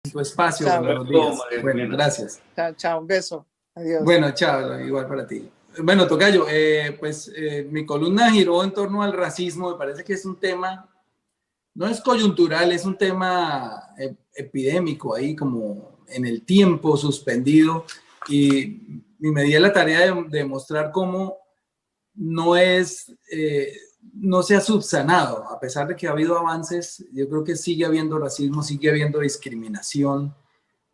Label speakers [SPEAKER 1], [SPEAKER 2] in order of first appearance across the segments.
[SPEAKER 1] tu espacio.
[SPEAKER 2] Chao.
[SPEAKER 1] Buenos días. Bueno, gracias.
[SPEAKER 2] Chao, chao, un beso. Adiós.
[SPEAKER 1] Bueno, chao, igual para ti. Bueno, tocayo, mi columna giró en torno al racismo. Me parece que es un tema, no es coyuntural, es un tema epidémico ahí como en el tiempo suspendido, y me di a la tarea de mostrar cómo no se ha subsanado, a pesar de que ha habido avances. Yo creo que sigue habiendo racismo, sigue habiendo discriminación.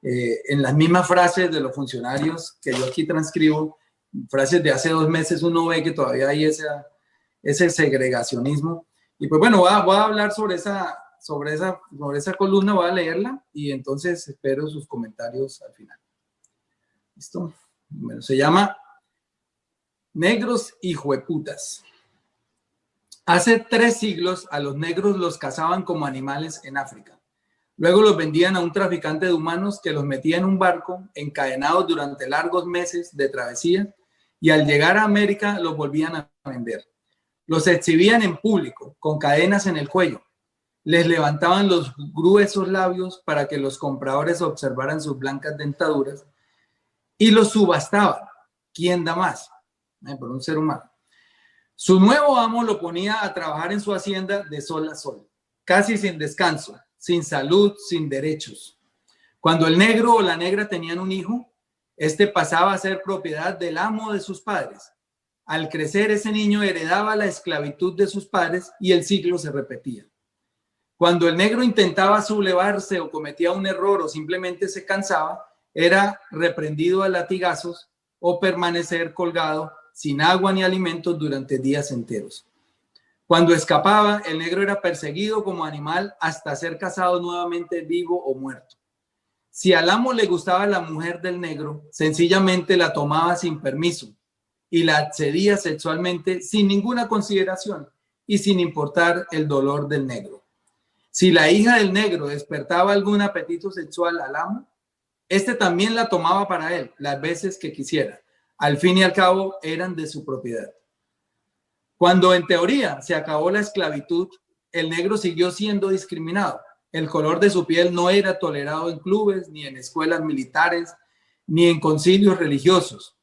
[SPEAKER 1] En las mismas frases de los funcionarios que yo aquí transcribo, frases de hace 2 meses, uno ve que todavía hay ese segregacionismo. Y pues bueno, voy a hablar sobre esa columna, voy a leerla y entonces espero sus comentarios al final. ¿Listo? Bueno, se llama Negros hijueputas. Hace 3 siglos a los negros los cazaban como animales en África. Luego los vendían a un traficante de humanos que los metía en un barco, encadenados durante largos meses de travesía, y al llegar a América los volvían a vender. Los exhibían en público, con cadenas en el cuello. Les levantaban los gruesos labios para que los compradores observaran sus blancas dentaduras y los subastaban. ¿Quién da más? Por un ser humano. Su nuevo amo lo ponía a trabajar en su hacienda de sol a sol, casi sin descanso, sin salud, sin derechos. Cuando el negro o la negra tenían un hijo, este pasaba a ser propiedad del amo de sus padres. Al crecer, ese niño heredaba la esclavitud de sus padres y el ciclo se repetía. Cuando el negro intentaba sublevarse o cometía un error o simplemente se cansaba, era reprendido a latigazos o permanecer colgado sin agua ni alimentos durante días enteros. Cuando escapaba, el negro era perseguido como animal hasta ser cazado nuevamente vivo o muerto. Si al amo le gustaba la mujer del negro, sencillamente la tomaba sin permiso y la accedía sexualmente sin ninguna consideración y sin importar el dolor del negro. Si la hija del negro despertaba algún apetito sexual al amo, este también la tomaba para él las veces que quisiera. Al fin y al cabo, eran de su propiedad. Cuando en teoría se acabó la esclavitud, el negro siguió siendo discriminado. El color de su piel no era tolerado en clubes, ni en escuelas militares, ni en concilios religiosos,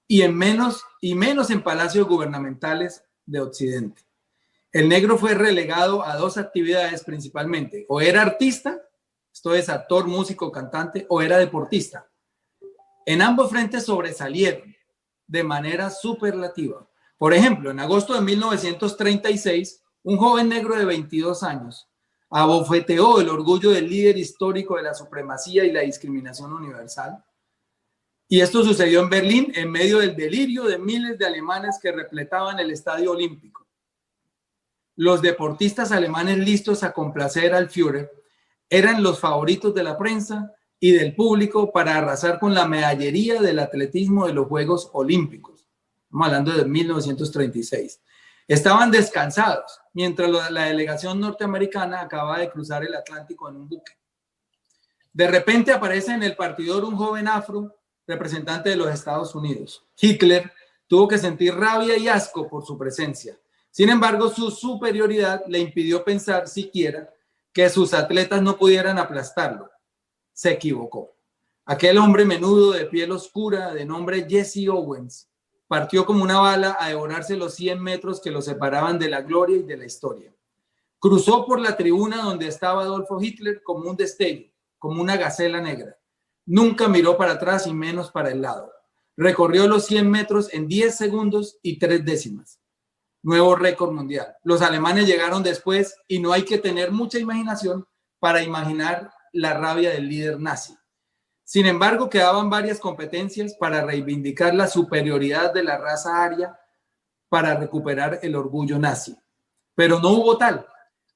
[SPEAKER 1] y menos en palacios gubernamentales de Occidente. El negro fue relegado a 2 actividades principalmente: o era artista, esto es actor, músico, cantante, o era deportista. En ambos frentes sobresalieron de manera superlativa. Por ejemplo, en agosto de 1936, un joven negro de 22 años abofeteó el orgullo del líder histórico de la supremacía y la discriminación universal. Y esto sucedió en Berlín en medio del delirio de miles de alemanes que repletaban el estadio olímpico. Los deportistas alemanes listos a complacer al Führer eran los favoritos de la prensa y del público para arrasar con la medallería del atletismo de los Juegos Olímpicos. Estamos hablando de 1936. Estaban descansados mientras la delegación norteamericana acababa de cruzar el Atlántico en un buque. De repente aparece en el partidor un joven afro, representante de los Estados Unidos. Hitler tuvo que sentir rabia y asco por su presencia. Sin embargo, su superioridad le impidió pensar siquiera que sus atletas no pudieran aplastarlo. Se equivocó. Aquel hombre menudo de piel oscura, de nombre Jesse Owens, partió como una bala a devorarse los 100 metros que lo separaban de la gloria y de la historia. Cruzó por la tribuna donde estaba Adolfo Hitler como un destello, como una gacela negra. Nunca miró para atrás y menos para el lado. Recorrió los 100 metros en 10 segundos y 3 décimas. Nuevo récord mundial. Los alemanes llegaron después y no hay que tener mucha imaginación para imaginar la rabia del líder nazi. Sin embargo, quedaban varias competencias para reivindicar la superioridad de la raza aria para recuperar el orgullo nazi. Pero no hubo tal.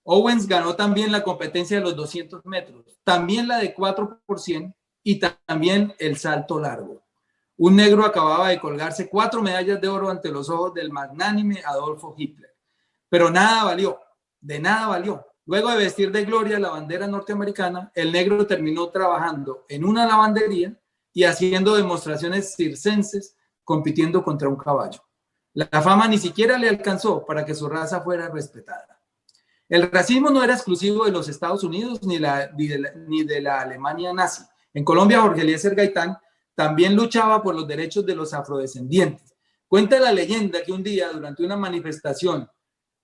[SPEAKER 1] Owens ganó también la competencia de los 200 metros, también la de 4x100 y también el salto largo. Un negro acababa de colgarse 4 medallas de oro ante los ojos del magnánime Adolfo Hitler. Pero nada valió, de nada valió. Luego de vestir de gloria la bandera norteamericana, el negro terminó trabajando en una lavandería y haciendo demostraciones circenses compitiendo contra un caballo. La fama ni siquiera le alcanzó para que su raza fuera respetada. El racismo no era exclusivo de los Estados Unidos ni de la Alemania nazi. En Colombia, Jorge Eliezer Gaitán también luchaba por los derechos de los afrodescendientes. Cuenta la leyenda que un día, durante una manifestación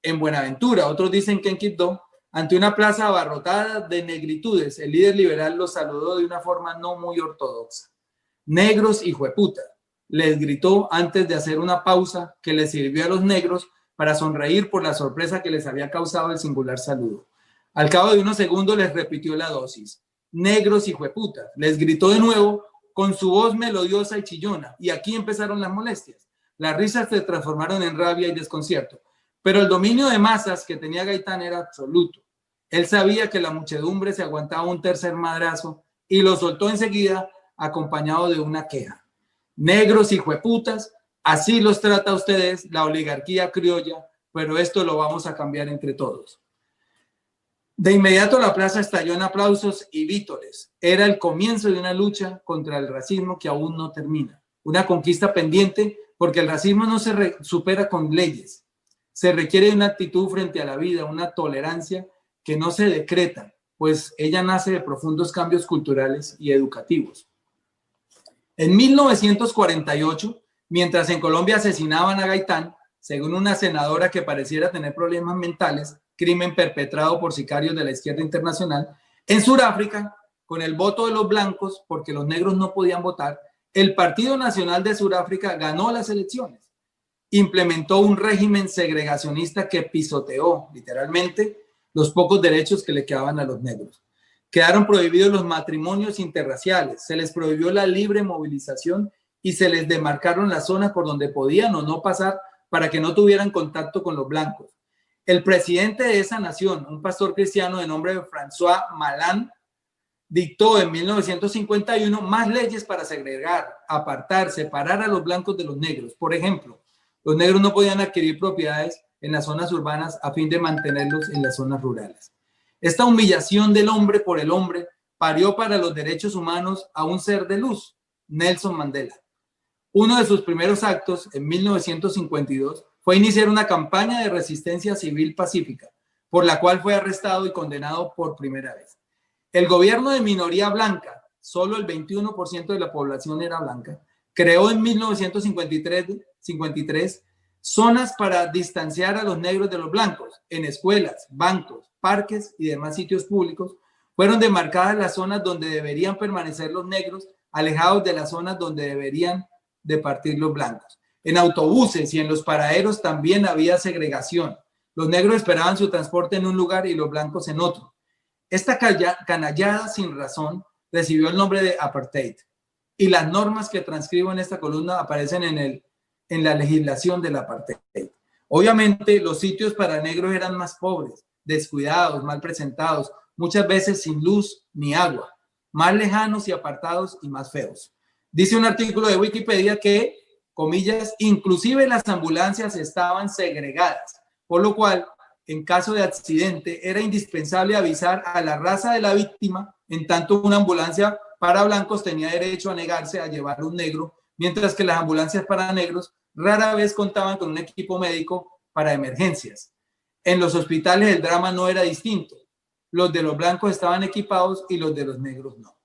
[SPEAKER 1] en Buenaventura, otros dicen que en Quibdó, ante una plaza abarrotada de negritudes, el líder liberal los saludó de una forma no muy ortodoxa. Negros y jueputas, les gritó antes de hacer una pausa que les sirvió a los negros para sonreír por la sorpresa que les había causado el singular saludo. Al cabo de unos segundos les repitió la dosis. Negros y jueputas, les gritó de nuevo con su voz melodiosa y chillona, y aquí empezaron las molestias. Las risas se transformaron en rabia y desconcierto, pero el dominio de masas que tenía Gaitán era absoluto. Él sabía que la muchedumbre se aguantaba un tercer madrazo y lo soltó enseguida acompañado de una queja. Negros y jueputas, así los trata a ustedes la oligarquía criolla, pero esto lo vamos a cambiar entre todos. De inmediato la plaza estalló en aplausos y vítores. Era el comienzo de una lucha contra el racismo que aún no termina. Una conquista pendiente porque el racismo no se supera con leyes. Se requiere una actitud frente a la vida, una tolerancia que no se decreta, pues ella nace de profundos cambios culturales y educativos. En 1948, mientras en Colombia asesinaban a Gaitán, según una senadora que pareciera tener problemas mentales, crimen perpetrado por sicarios de la izquierda internacional, en Sudáfrica, con el voto de los blancos, porque los negros no podían votar, el Partido Nacional de Sudáfrica ganó las elecciones. Implementó un régimen segregacionista que pisoteó, literalmente, los pocos derechos que le quedaban a los negros. Quedaron prohibidos los matrimonios interraciales, se les prohibió la libre movilización y se les demarcaron las zonas por donde podían o no pasar para que no tuvieran contacto con los blancos. El presidente de esa nación, un pastor cristiano de nombre François Malan, dictó en 1951 más leyes para segregar, apartar, separar a los blancos de los negros. Por ejemplo, los negros no podían adquirir propiedades en las zonas urbanas a fin de mantenerlos en las zonas rurales. Esta humillación del hombre por el hombre parió para los derechos humanos a un ser de luz, Nelson Mandela. Uno de sus primeros actos, en 1952, fue iniciar una campaña de resistencia civil pacífica, por la cual fue arrestado y condenado por primera vez. El gobierno de minoría blanca, solo el 21% de la población era blanca, creó en 1953 zonas para distanciar a los negros de los blancos. En escuelas, bancos, parques y demás sitios públicos fueron demarcadas las zonas donde deberían permanecer los negros, alejados de las zonas donde deberían de partir los blancos. En autobuses y en los paraderos también había segregación. Los negros esperaban su transporte en un lugar y los blancos en otro. Esta canallada sin razón recibió el nombre de apartheid. Y las normas que transcribo en esta columna aparecen en la legislación del apartheid. Obviamente, los sitios para negros eran más pobres, descuidados, mal presentados, muchas veces sin luz ni agua, más lejanos y apartados y más feos. Dice un artículo de Wikipedia que, comillas, inclusive las ambulancias estaban segregadas, por lo cual, en caso de accidente, era indispensable avisar a la raza de la víctima, en tanto una ambulancia para blancos tenía derecho a negarse a llevar a un negro, mientras que las ambulancias para negros rara vez contaban con un equipo médico para emergencias. En los hospitales el drama no era distinto. Los de los blancos estaban equipados y los de los negros no.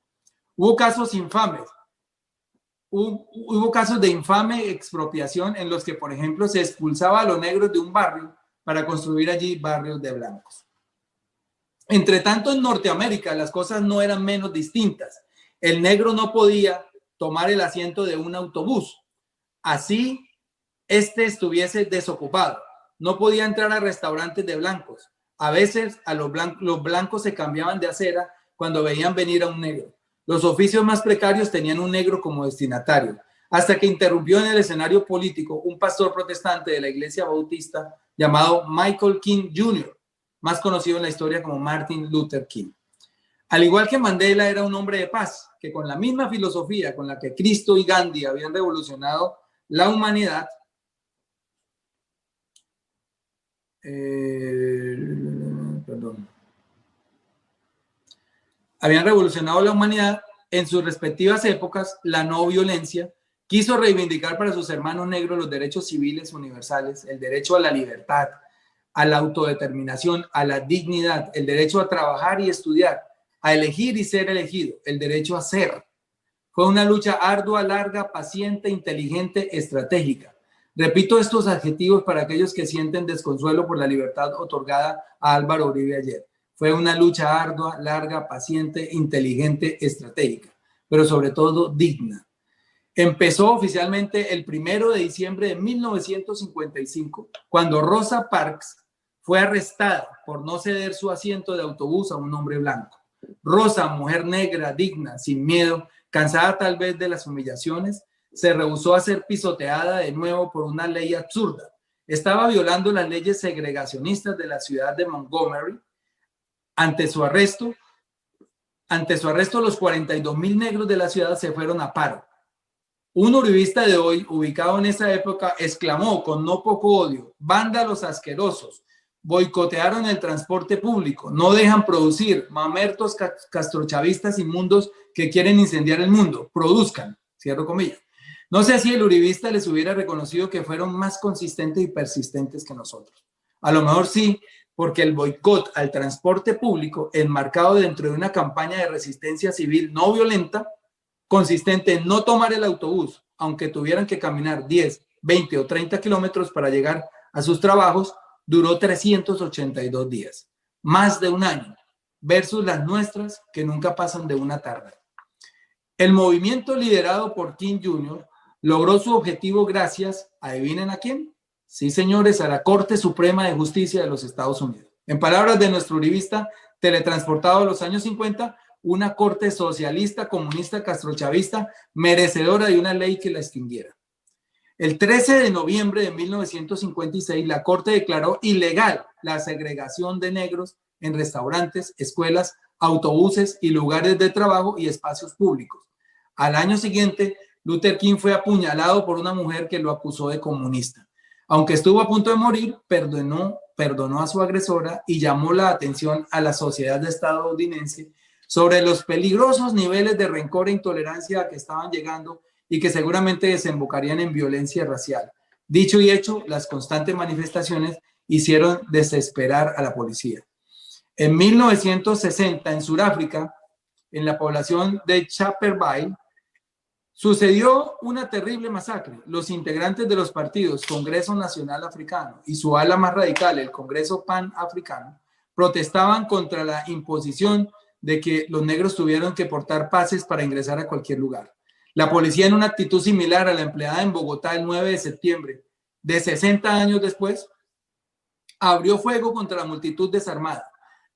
[SPEAKER 1] Hubo casos infames. Hubo casos de infame expropiación en los que, por ejemplo, se expulsaba a los negros de un barrio para construir allí barrios de blancos. Entre tanto, en Norteamérica las cosas no eran menos distintas. El negro no podía tomar el asiento de un autobús, así este estuviese desocupado. No podía entrar a restaurantes de blancos. A veces los blancos se cambiaban de acera cuando veían venir a un negro. Los oficios más precarios tenían un negro como destinatario, hasta que interrumpió en el escenario político un pastor protestante de la iglesia bautista llamado Michael King Jr., más conocido en la historia como Martin Luther King. Al igual que Mandela, era un hombre de paz, que con la misma filosofía con la que Cristo y Gandhi habían revolucionado la humanidad, habían revolucionado la humanidad en sus respectivas épocas, la no violencia, quiso reivindicar para sus hermanos negros los derechos civiles universales, el derecho a la libertad, a la autodeterminación, a la dignidad, el derecho a trabajar y estudiar, a elegir y ser elegido, el derecho a ser. Fue una lucha ardua, larga, paciente, inteligente, estratégica. Repito estos adjetivos para aquellos que sienten desconsuelo por la libertad otorgada a Álvaro Uribe ayer. Fue una lucha ardua, larga, paciente, inteligente, estratégica, pero sobre todo digna. Empezó oficialmente el 1 de diciembre de 1955, cuando Rosa Parks fue arrestada por no ceder su asiento de autobús a un hombre blanco. Rosa, mujer negra, digna, sin miedo, cansada tal vez de las humillaciones, se rehusó a ser pisoteada de nuevo por una ley absurda. Estaba violando las leyes segregacionistas de la ciudad de Montgomery. Ante su arresto, los 42,000 negros de la ciudad se fueron a paro. Un uribista de hoy, ubicado en esa época, exclamó con no poco odio: vándalos asquerosos, boicotearon el transporte público, no dejan producir, mamertos castrochavistas inmundos que quieren incendiar el mundo, produzcan, cierro comillas. No sé si el uribista les hubiera reconocido que fueron más consistentes y persistentes que nosotros. A lo mejor sí, porque el boicot al transporte público, enmarcado dentro de una campaña de resistencia civil no violenta, consistente en no tomar el autobús, aunque tuvieran que caminar 10, 20 o 30 kilómetros para llegar a sus trabajos, duró 382 días, más de un año, versus las nuestras que nunca pasan de una tarde. El movimiento liderado por King Jr. logró su objetivo gracias, ¿adivinen a quién? Sí, señores, a la Corte Suprema de Justicia de los Estados Unidos. En palabras de nuestro uribista teletransportado a los años 50, una corte socialista, comunista, castrochavista, merecedora de una ley que la extinguiera. El 13 de noviembre de 1956, la Corte declaró ilegal la segregación de negros en restaurantes, escuelas, autobuses y lugares de trabajo y espacios públicos. Al año siguiente, Luther King fue apuñalado por una mujer que lo acusó de comunista. Aunque estuvo a punto de morir, perdonó a su agresora y llamó la atención a la sociedad estadounidense sobre los peligrosos niveles de rencor e intolerancia a que estaban llegando y que seguramente desembocarían en violencia racial. Dicho y hecho, las constantes manifestaciones hicieron desesperar a la policía. En 1960, en Sudáfrica, en la población de Chaperville, sucedió una terrible masacre. Los integrantes de los partidos Congreso Nacional Africano y su ala más radical, el Congreso Pan-Africano, protestaban contra la imposición de que los negros tuvieron que portar pases para ingresar a cualquier lugar. La policía, en una actitud similar a la empleada en Bogotá el 9 de septiembre de 60 años después, abrió fuego contra la multitud desarmada,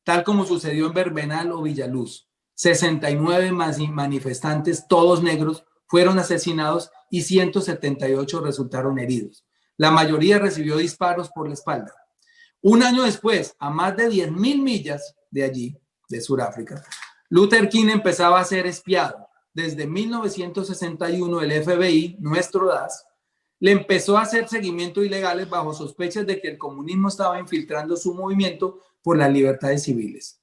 [SPEAKER 1] tal como sucedió en Verbenal o Villaluz. 69 manifestantes, todos negros, fueron asesinados y 178 resultaron heridos. La mayoría recibió disparos por la espalda. Un año después, a más de 10,000 millas de allí, de Sudáfrica, Luther King empezaba a ser espiado. Desde 1961, el FBI, nuestro DAS, le empezó a hacer seguimientos ilegales bajo sospechas de que el comunismo estaba infiltrando su movimiento por las libertades civiles.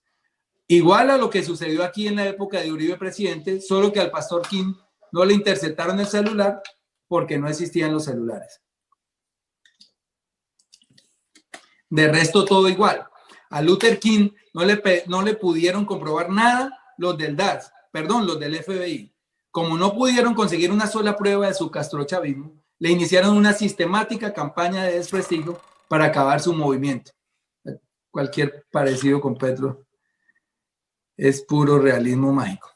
[SPEAKER 1] Igual a lo que sucedió aquí en la época de Uribe presidente, solo que al pastor King no le interceptaron el celular porque no existían los celulares. De resto, todo igual. A Luther King no le pudieron comprobar nada los del DAS, los del FBI. Como no pudieron conseguir una sola prueba de su castrochavismo, le iniciaron una sistemática campaña de desprestigio para acabar su movimiento. Cualquier parecido con Petro es puro realismo mágico.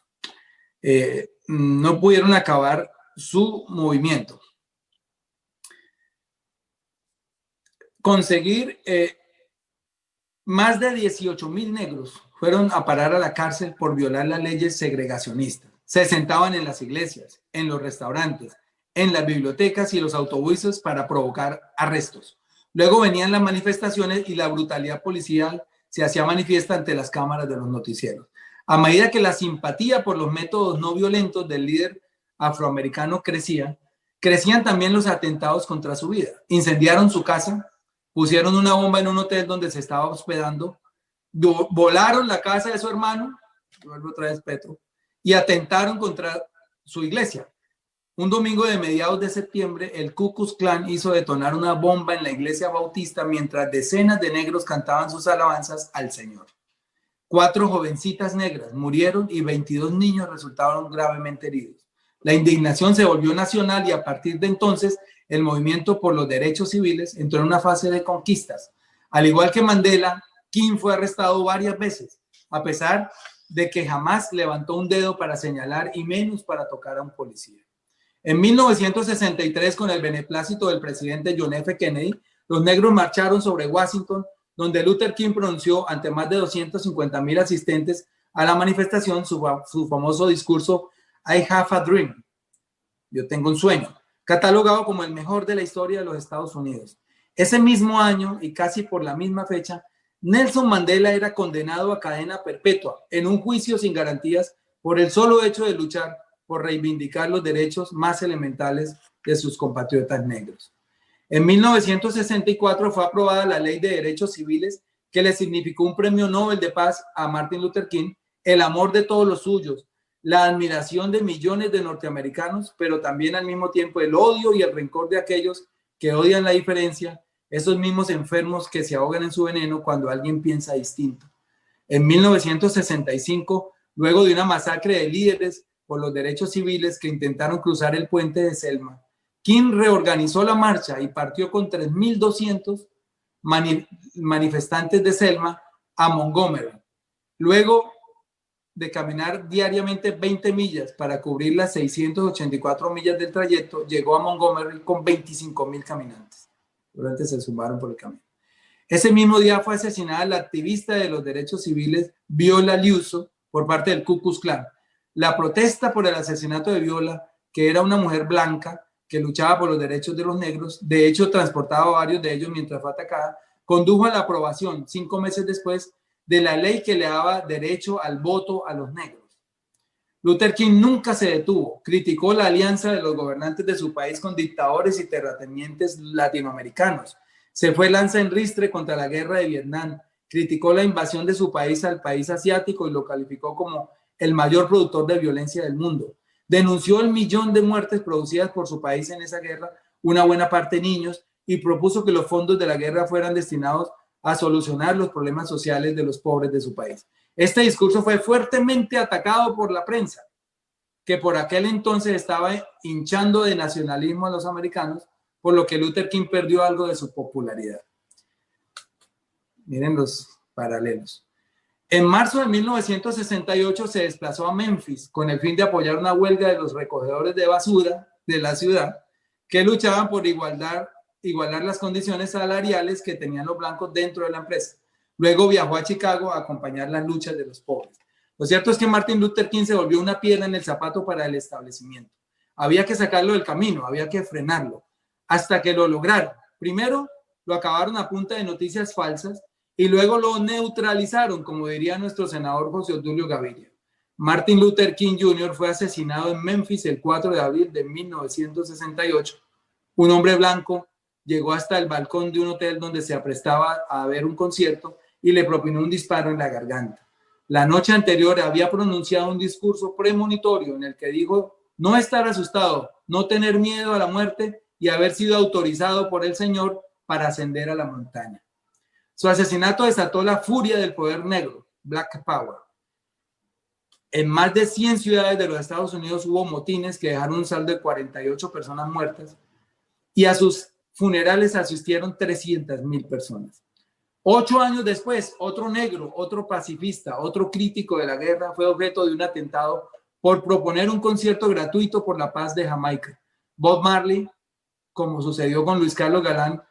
[SPEAKER 1] No pudieron acabar su movimiento. Conseguir más de 18,000 negros fueron a parar a la cárcel por violar las leyes segregacionistas. Se sentaban en las iglesias, en los restaurantes, en las bibliotecas y los autobuses para provocar arrestos. Luego venían las manifestaciones y la brutalidad policial se hacía manifiesta ante las cámaras de los noticieros. A medida que la simpatía por los métodos no violentos del líder afroamericano crecían también los atentados contra su vida. Incendiaron su casa, pusieron una bomba en un hotel donde se estaba hospedando, volaron la casa de su hermano, vuelvo otra vez Petro, y atentaron contra su iglesia. Un domingo de mediados de septiembre, el Ku Klux Klan hizo detonar una bomba en la iglesia bautista mientras decenas de negros cantaban sus alabanzas al Señor. 4 jovencitas negras murieron y 22 niños resultaron gravemente heridos. La indignación se volvió nacional y a partir de entonces el movimiento por los derechos civiles entró en una fase de conquistas. Al igual que Mandela, King fue arrestado varias veces, a pesar de que jamás levantó un dedo para señalar y menos para tocar a un policía. En 1963, con el beneplácito del presidente John F. Kennedy, los negros marcharon sobre Washington, donde Luther King pronunció ante más de 250,000 asistentes a la manifestación su famoso discurso I have a dream, yo tengo un sueño, catalogado como el mejor de la historia de los Estados Unidos. Ese mismo año y casi por la misma fecha, Nelson Mandela era condenado a cadena perpetua en un juicio sin garantías por el solo hecho de luchar por reivindicar los derechos más elementales de sus compatriotas negros. En 1964 fue aprobada la Ley de Derechos Civiles que le significó un premio Nobel de Paz a Martin Luther King, el amor de todos los suyos, la admiración de millones de norteamericanos, pero también al mismo tiempo el odio y el rencor de aquellos que odian la diferencia, esos mismos enfermos que se ahogan en su veneno cuando alguien piensa distinto. En 1965, luego de una masacre de líderes por los derechos civiles que intentaron cruzar el puente de Selma, King reorganizó la marcha y partió con 3,200 manifestantes de Selma a Montgomery. Luego de caminar diariamente 20 millas para cubrir las 684 millas del trayecto, llegó a Montgomery con 25,000 caminantes. Durante se sumaron por el camino. Ese mismo día fue asesinada la activista de los derechos civiles Viola Liuzzo por parte del Ku Klux Klan. La protesta por el asesinato de Viola, que era una mujer blanca que luchaba por los derechos de los negros, de hecho transportaba a varios de ellos mientras fue atacada, condujo a la aprobación 5 meses después de la ley que le daba derecho al voto a los negros. Luther King nunca se detuvo, criticó la alianza de los gobernantes de su país con dictadores y terratenientes latinoamericanos, se fue lanza en ristre contra la guerra de Vietnam, criticó la invasión de su país al país asiático y lo calificó como el mayor productor de violencia del mundo. Denunció el 1,000,000 de muertes producidas por su país en esa guerra, una buena parte niños, y propuso que los fondos de la guerra fueran destinados a solucionar los problemas sociales de los pobres de su país. Este discurso fue fuertemente atacado por la prensa, que por aquel entonces estaba hinchando de nacionalismo a los americanos, por lo que Luther King perdió algo de su popularidad. Miren los paralelos. En marzo de 1968 se desplazó a Memphis con el fin de apoyar una huelga de los recogedores de basura de la ciudad que luchaban por igualar las condiciones salariales que tenían los blancos dentro de la empresa. Luego viajó a Chicago a acompañar las luchas de los pobres. Lo cierto es que Martin Luther King se volvió una piedra en el zapato para el establecimiento. Había que sacarlo del camino, había que frenarlo, hasta que lo lograron. Primero lo acabaron a punta de noticias falsas y luego lo neutralizaron, como diría nuestro senador José Obdulio Gaviria. Martin Luther King Jr. fue asesinado en Memphis el 4 de abril de 1968. Un hombre blanco llegó hasta el balcón de un hotel donde se aprestaba a ver un concierto y le propinó un disparo en la garganta. La noche anterior había pronunciado un discurso premonitorio en el que dijo no estar asustado, no tener miedo a la muerte y haber sido autorizado por el Señor para ascender a la montaña. Su asesinato desató la furia del poder negro, Black Power. En más de 100 ciudades de los Estados Unidos hubo motines que dejaron un saldo de 48 personas muertas y a sus funerales asistieron 300,000 personas. 8 años después, otro negro, otro pacifista, otro crítico de la guerra fue objeto de un atentado por proponer un concierto gratuito por la paz de Jamaica. Bob Marley, como sucedió con Luis Carlos Galán,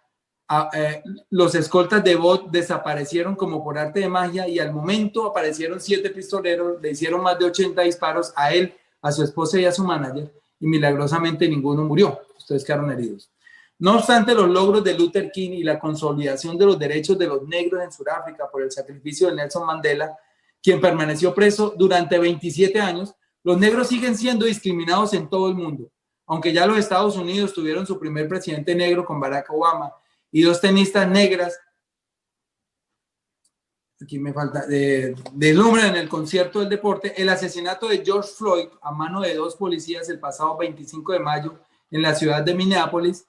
[SPEAKER 1] los escoltas de Bob desaparecieron como por arte de magia y al momento aparecieron 7 pistoleros, le hicieron más de 80 disparos a él, a su esposa y a su manager y milagrosamente ninguno murió, ustedes quedaron heridos. No obstante los logros de Luther King y la consolidación de los derechos de los negros en Sudáfrica por el sacrificio de Nelson Mandela, quien permaneció preso durante 27 años, los negros siguen siendo discriminados en todo el mundo. Aunque ya los Estados Unidos tuvieron su primer presidente negro con Barack Obama y 2 tenistas negras aquí me falta, deslumbran en el concierto del deporte el asesinato de George Floyd a mano de 2 policías el pasado 25 de mayo en la ciudad de Minneapolis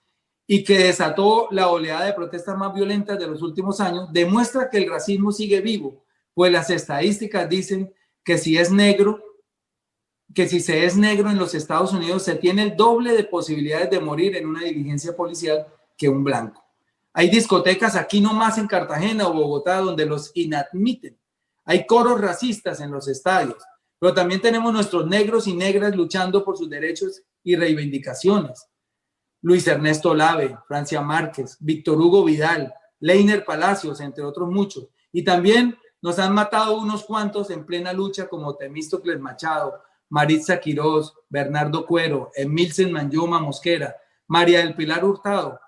[SPEAKER 1] y que desató la oleada de protestas más violentas de los últimos años, demuestra que el racismo sigue vivo, pues las estadísticas dicen que si se es negro en los Estados Unidos se tiene el doble de posibilidades de morir en una diligencia policial que un blanco. Hay discotecas aquí nomás en Cartagena o Bogotá donde los inadmiten. Hay coros racistas en los estadios, pero también tenemos nuestros negros y negras luchando por sus derechos y reivindicaciones. Luis Ernesto Lave, Francia Márquez, Víctor Hugo Vidal, Leiner Palacios, entre otros muchos. Y también nos han matado unos cuantos en plena lucha como Temístocles Machado, Maritza Quirós, Bernardo Cuero, Emilsen Manyoma Mosquera, María del Pilar Hurtado,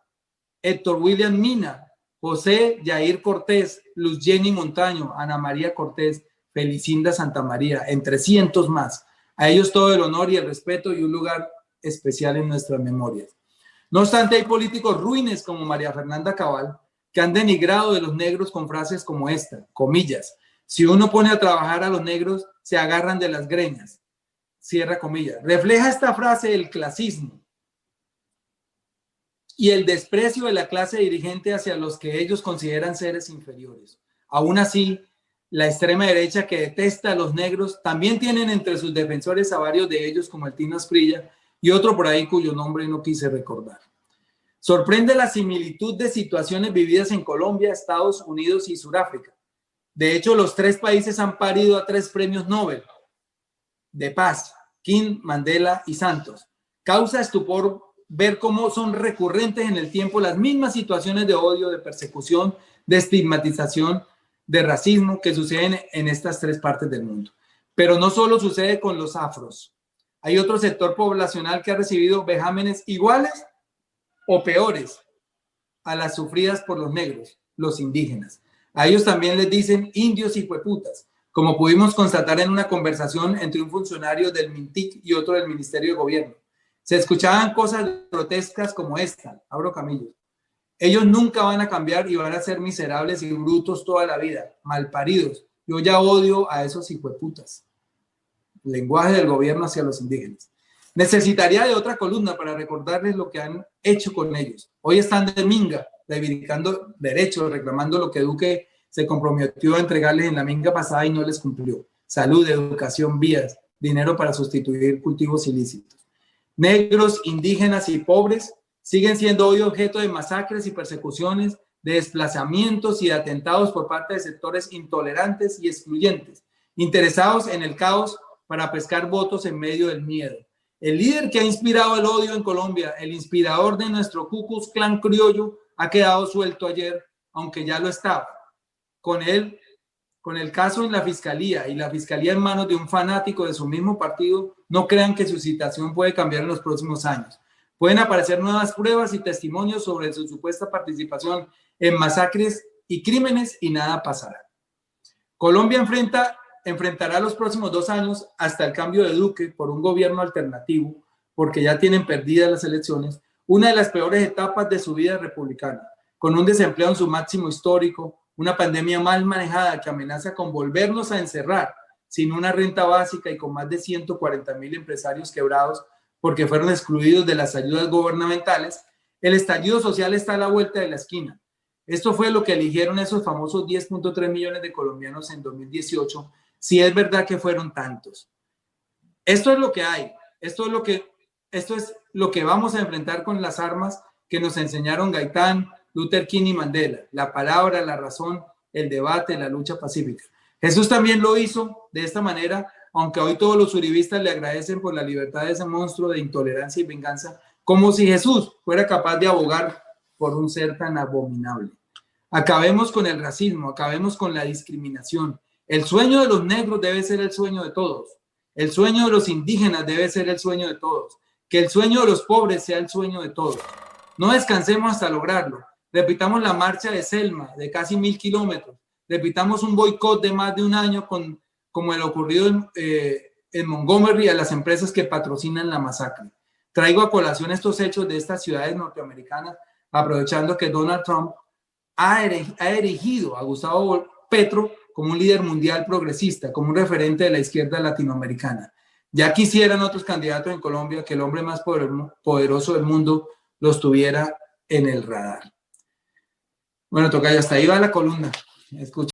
[SPEAKER 1] Héctor William Mina, José Yair Cortés, Luz Jenny Montaño, Ana María Cortés, Felicinda Santamaría, entre cientos más. A ellos todo el honor y el respeto y un lugar especial en nuestras memorias. No obstante, hay políticos ruines como María Fernanda Cabal que han denigrado de los negros con frases como esta, comillas, si uno pone a trabajar a los negros, se agarran de las greñas, cierra comillas. Refleja esta frase el clasismo y el desprecio de la clase dirigente hacia los que ellos consideran seres inferiores. Aún así, la extrema derecha que detesta a los negros también tienen entre sus defensores a varios de ellos como el Tino Asprilla y otro por ahí cuyo nombre no quise recordar. Sorprende la similitud de situaciones vividas en Colombia, Estados Unidos y Sudáfrica. De hecho, los 3 países han parido a 3 premios Nobel de paz, King, Mandela y Santos. Causa estupor ver cómo son recurrentes en el tiempo las mismas situaciones de odio, de persecución, de estigmatización, de racismo que suceden en estas 3 partes del mundo. Pero no solo sucede con los afros. Hay otro sector poblacional que ha recibido vejámenes iguales o peores a las sufridas por los negros, los indígenas. A ellos también les dicen indios y hueputas, como pudimos constatar en una conversación entre un funcionario del MINTIC y otro del Ministerio de Gobierno. Se escuchaban cosas grotescas como esta, abro camillos. Ellos nunca van a cambiar y van a ser miserables y brutos toda la vida, malparidos. Yo ya odio a esos hijueputas. Lenguaje del gobierno hacia los indígenas. Necesitaría de otra columna para recordarles lo que han hecho con ellos. Hoy están de minga, reivindicando derechos, reclamando lo que Duque se comprometió a entregarles en la minga pasada y no les cumplió. Salud, educación, vías, dinero para sustituir cultivos ilícitos. Negros, indígenas y pobres siguen siendo hoy objeto de masacres y persecuciones, de desplazamientos y de atentados por parte de sectores intolerantes y excluyentes, interesados en el caos para pescar votos en medio del miedo. El líder que ha inspirado el odio en Colombia, el inspirador de nuestro Ku Klux Klan criollo, ha quedado suelto ayer, aunque ya lo estaba. Con el caso en la fiscalía y la fiscalía en manos de un fanático de su mismo partido, no crean que su situación puede cambiar en los próximos años. Pueden aparecer nuevas pruebas y testimonios sobre su supuesta participación en masacres y crímenes y nada pasará. Colombia enfrentará los próximos 2 años hasta el cambio de Duque por un gobierno alternativo, porque ya tienen perdidas las elecciones, una de las peores etapas de su vida republicana, con un desempleo en su máximo histórico, una pandemia mal manejada que amenaza con volvernos a encerrar sin una renta básica y con más de 140,000 empresarios quebrados porque fueron excluidos de las ayudas gubernamentales. El estallido social está a la vuelta de la esquina. Esto fue lo que eligieron esos famosos 10.3 millones de colombianos en 2018, si es verdad que fueron tantos. Esto es lo que hay, esto es lo que vamos a enfrentar con las armas que nos enseñaron Gaitán, Luther King y Mandela: la palabra, la razón, el debate, la lucha pacífica. Jesús también lo hizo de esta manera, aunque hoy todos los uribistas le agradecen por la libertad de ese monstruo de intolerancia y venganza, como si Jesús fuera capaz de abogar por un ser tan abominable. Acabemos con el racismo, acabemos con la discriminación. El sueño de los negros debe ser el sueño de todos. El sueño de los indígenas debe ser el sueño de todos. Que el sueño de los pobres sea el sueño de todos. No descansemos hasta lograrlo. Repitamos la marcha de Selma, de casi 1,000 kilómetros. Repitamos un boicot de más de un año como el ocurrido en Montgomery a las empresas que patrocinan la masacre. Traigo a colación estos hechos de estas ciudades norteamericanas, aprovechando que Donald Trump ha erigido a Gustavo Petro como un líder mundial progresista, como un referente de la izquierda latinoamericana. Ya quisieran otros candidatos en Colombia que el hombre más poderoso del mundo los tuviera en el radar. Bueno, tocayo, hasta ahí va la columna. Escucha.